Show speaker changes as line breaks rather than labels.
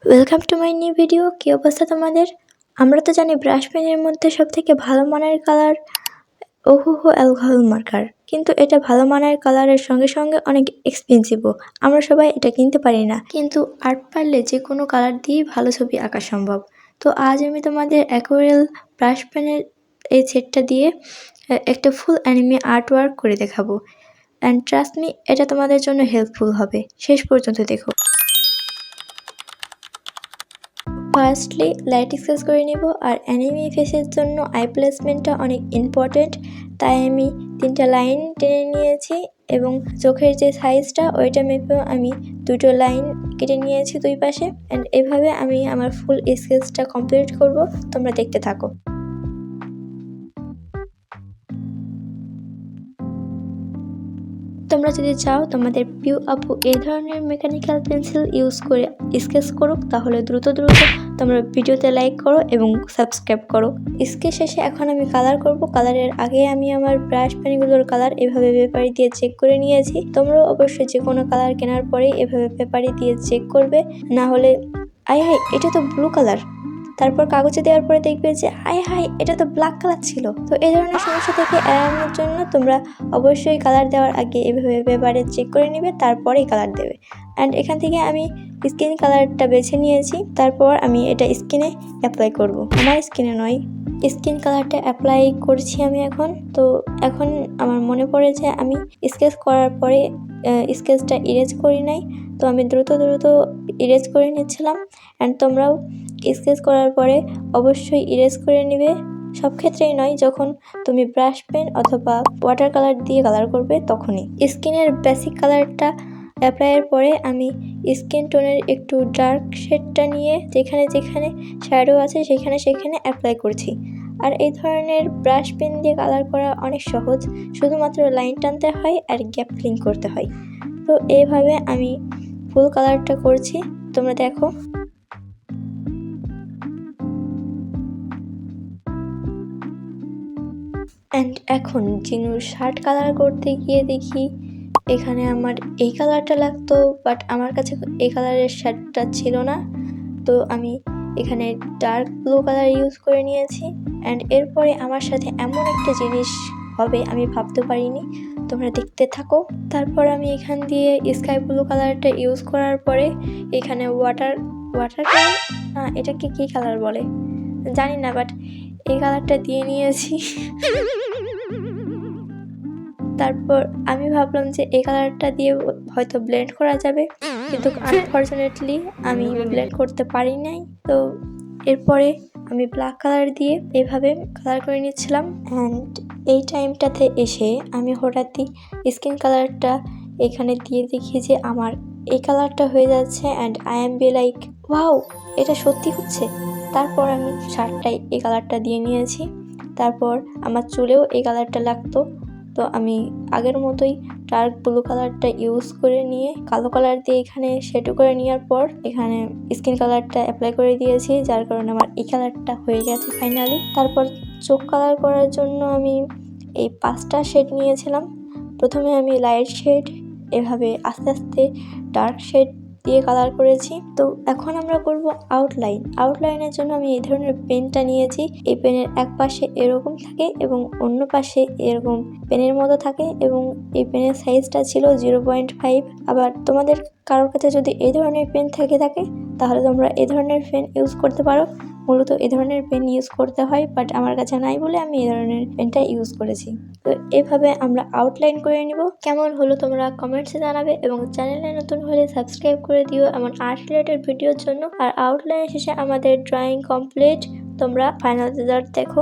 Welcome to my new video. কী অবস্থা তোমাদের? আমরা তো জানি ব্রাশ পেনের মধ্যে সবথেকে ভালো মানের কালার ওহুহো অ্যালকোহল মার্কার, কিন্তু এটা ভালো মানের কালারের সঙ্গে সঙ্গে অনেক এক্সপেন্সিভও। আমরা সবাই এটা কিনতে পারি না, কিন্তু আর্ট পারলে যে কোনো কালার দিয়েই ভালো ছবি আঁকা সম্ভব। তো আজ আমি তোমাদের অ্যাকোয়ারেল ব্রাশ পেনের এই সেটটা দিয়ে একটা ফুল অ্যানিমে আর্ট ওয়ার্ক করে দেখাবো। অ্যান্ড ট্রাস্ট মি, এটা তোমাদের জন্য হেল্পফুল হবে। শেষ পর্যন্ত দেখো। ফার্স্টলি লাইট এক্সেস করে নিব, আর অ্যানিমে ফেসের জন্য আই প্লেসমেন্টটা অনেক ইম্পর্টেন্ট। তাই আমি 3টা লাইন টেনে নিয়েছি এবং চোখের যে সাইজটা ওইটা মেপেও আমি 2টো লাইন কেটে নিয়েছি দুই পাশে। অ্যান্ড এভাবে আমি আমার ফুল স্কেচটা কমপ্লিট করব। তোমরা দেখতে থাকো। তোমরা যদি চাও তোমাদের প্রিয় আপু এই ধরনের মেকানিক্যাল পেন্সিল ইউজ করে স্কেচ করুক, তাহলে দ্রুত তোমরা ভিডিওতে লাইক করো এবং সাবস্ক্রাইব করো। স্কেচ শেষে এখন আমি কালার করব। কালারের আগে আমি আমার ব্রাশ পেনগুলোর কালার এভাবে পেপারি দিয়ে চেক করে নিয়েছি। তোমরাও অবশ্যই যে কোনো কালার কেনার পরে এভাবে পেপারি দিয়ে চেক করবে, না হলে আয় হাই এটা তো ব্লু কালার, তারপর কাগজে দেওয়ার পরে দেখবে যে হাই হাই এটা তো ব্ল্যাক কালার ছিল। তো এই ধরনের সমস্যা থেকে এড়ানোর জন্য তোমরা অবশ্যই কালার দেওয়ার আগে এভাবে পেপারে চেক করে নেবে, তারপরেই কালার দেবে। অ্যান্ড এখান থেকে আমি স্কিন কালারটা বেছে নিয়েছি। তারপর আমি এটা স্কিনে অ্যাপ্লাই করব। আমার স্কিনে নয়, স্কিন কালারটা অ্যাপ্লাই করছি আমি এখন। তো এখন আমার মনে পড়ে যে আমি স্কেচ করার পরে স্কেচটা ইরেজ করি নাই, তো আমি দ্রুত ইরেজ করে নিচ্ছিলাম। অ্যান্ড তোমরাও স্কেচ করার পরে অবশ্যই ইরেজ করে নেবে। সব ক্ষেত্রেই নয়, যখন তুমি ব্রাশ পেন অথবা ওয়াটার কালার দিয়ে কালার করবে তখনই। স্কিনের বেসিক কালারটা অ্যাপ্লাইয়ের পরে আমি স্কিন টোনের একটু ডার্ক শেডটা নিয়ে যেখানে শ্যাডো আছে সেখানে অ্যাপ্লাই করছি। আর এই ধরনের ব্রাশ পেন দিয়ে কালার করা অনেক সহজ, শুধুমাত্র লাইন টানতে হয় আর গ্যাপ ফিলিং করতে হয়। তো এইভাবে আমি ফুল কালারটা করছি, তোমরা দেখো। অ্যান্ড এখন জিনুর শার্ট কালার করতে গিয়ে দেখি এখানে আমার এই কালারটা লাগতো, বাট আমার কাছে এই কালারের শার্টটা ছিল না। তো আমি এখানে ডার্ক ব্লু কালার ইউজ করে নিয়েছি। অ্যান্ড এরপরে আমার সাথে এমন একটা জিনিস হবে আমি ভাবতে পারিনি, তোমরা দেখতে থাকো। তারপর আমি এখান দিয়ে স্কাই ব্লু কালারটা ইউজ করার পরে এখানে ওয়াটার কালার, না এটাকে কী কালার বলে জানি না, বাট এই কালারটা দিয়ে নিয়েছি। তারপর আমি ভাবলাম যে এই কালারটা দিয়ে হয়তো ব্লেন্ড করা যাবে, কিন্তু আনফর্চুনেটলি আমি ব্লেন্ড করতে পারি নাই। তো এরপরে আমি ব্ল্যাক কালার দিয়ে এভাবে কালার করে নিচ্ছিলাম। অ্যান্ড এই টাইমটাতে এসে আমি হঠাৎই স্কিন কালারটা এখানে দিয়ে দেখি যে আমার এই কালারটা হয়ে যাচ্ছে। And I am be like wow, এটা সত্যি হচ্ছে। তারপর আমি শার্টটাই এই কালারটা দিয়ে নিয়েছি। তারপর আমার চুলেও এই কালারটা লাগতো, তো আমি আগের মতোই ডার্ক ব্লু কালারটা ইউজ করে নিয়ে কালো কালার দিয়ে এখানে শেডো করে নেওয়ার পর এখানে স্কিন কালারটা অ্যাপ্লাই করে দিয়েছি, যার কারণে আমার এই কালারটা হয়ে গেছে ফাইনালি। তারপর চোখ কালার করার জন্য আমি এই 5টা শেড নিয়েছিলাম। প্রথমে আমি লাইট শেড, এভাবে আস্তে আস্তে ডার্ক শেড দিয়ে কালার করেছি। তো এখন আমরা করব আউটলাইনের জন্য আমি এই ধরনের পেনটা নিয়েছি। এই পেনের এক পাশে এরকম থাকে এবং অন্য পাশে এরকম পেনের মতো থাকে, এবং এই পেনের সাইজটা ছিল 0.5। আবার তোমাদের কারোর কাছে যদি এই ধরনের পেন থাকে তাহলে তোমরা এই ধরনের পেন ইউজ করতে পারো। মূলত এই ধরনের পেন ইউজ করতে হয়, বাট আমার কাছে নাই বলে আমি এই ধরনের পেনটা ইউজ করেছি। তো এভাবে আমরা আউটলাইন করে নিব। কেমন হলো তোমরা কমেন্টসে জানাবে, এবং চ্যানেলে নতুন হলে সাবস্ক্রাইব করে দিও এমন আর্ট রিলেটেড ভিডিওর জন্য। আর আউটলাইন শেষে আমাদের ড্রয়িং কমপ্লিট। তোমরা ফাইনাল রেজাল্ট দেখো।